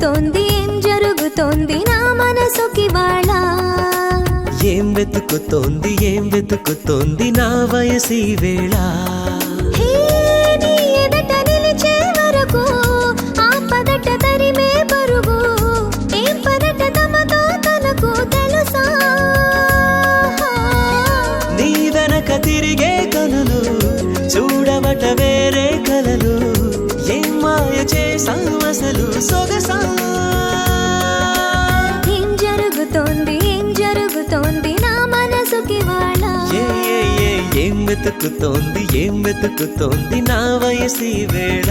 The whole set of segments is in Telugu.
జరుగుతోంది ఏం జరుగుతోంది నా మనసుకి వాళ్ళ ఏం వెతుకుతోంది నా వయసి వేళ నీ ఎదట నిలిచే వరకు ఆ పదట తరిమే పరుగు ఏం పదట తమతో తనకు తెలుసా నీ వెనక తిరిగే కనులు చూడవట వేరే కలలు ఏం మాయ చేసావు అసలు సొగసా ఏం జరుగుతోంది నా మనసుకి వాళ్ళ ఏం వెతుకుతోంది నా వయసి వేళ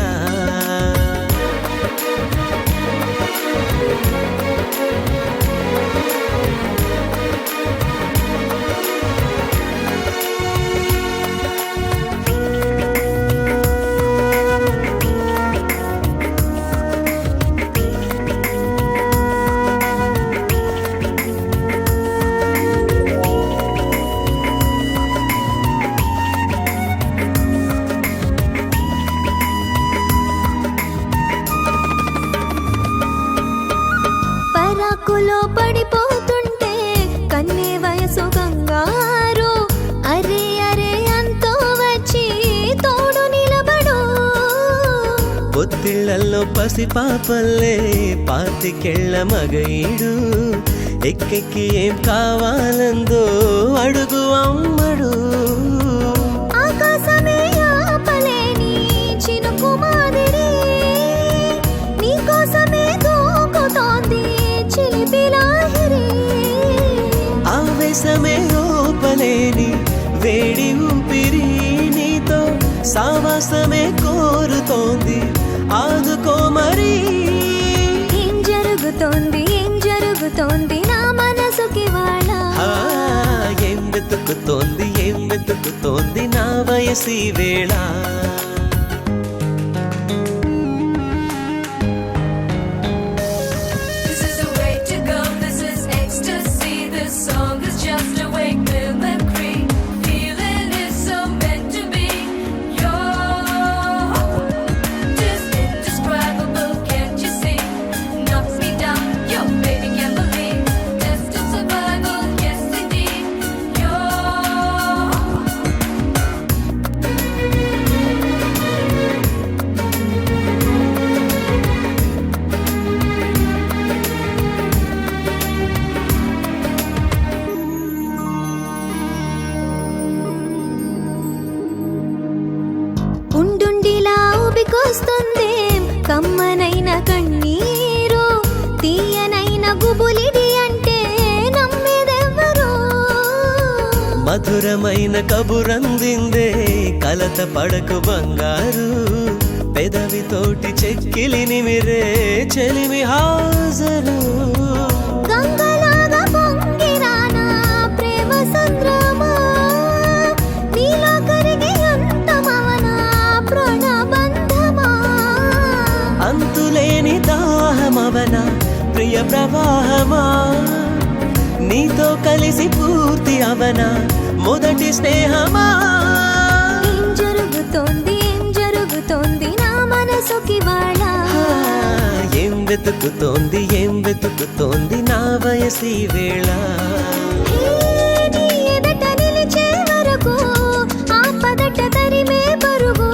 పరాకులో పడిపోతుంటే కన్నే వయసు గంగారు అరే అరే అంతో వచ్చి తోడు నిలబడు పొత్తిళ్లలో పసిపాపల్లే పాతికెళ్ళ మగయిడు ఎక్కెక్కి ఏం కావాలందో అడుగు అమ్మడు ఆకాశమే ఆపలేని చినుకు మాదిరి నీకోసమే దూకుతోంది చిలిపిలాహిరి ఆవేశమే ఓపలేని వేడి ఊపిరి నీతో సావాసమే కోరుతోంది ఆదుకో మరి ఏం జరుగుతోంది నా మనసుకి వాళ్ళ ఏం వెతుకుతోంది నా వయసి వేళ ఉండుండిలా ఉబికొస్తుంది కమ్మనైన కన్నీరు తీయనైన గుబులిడి అంటే నమ్మేదెవ్వరు మధురమైన కబురందిందే కలత పడకు బంగారు పెదవితోటి చెక్కిలి నిమిరే చెలిమి హాజరు గంగలాగా పొంగిరానా ప్రేమ సంద్రమా నీలో కరిగి అంతమవనా ప్రాణబంధమా అంతులేని దాహమవన ప్రియ ప్రవాహమా నీతో కలిసి పూర్తి అవన మొదటి స్నేహమా ఏం జరుగుతోంది నా మనసుకి వాళ్ళ ఏం వెతుకుతోంది నా వయసి వేళ నీ ఎదట నిలిచే వరకు ఆ పదట తరిమే పరుగు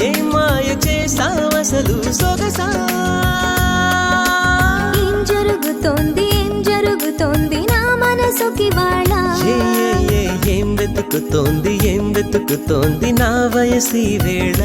ఏం మాయ చేసావసలు సొగసా ఏం జరుగుతోంది నా మనసుకి వాళ్ళ ఏం వెతుకుతోంది నా వయసి వేళ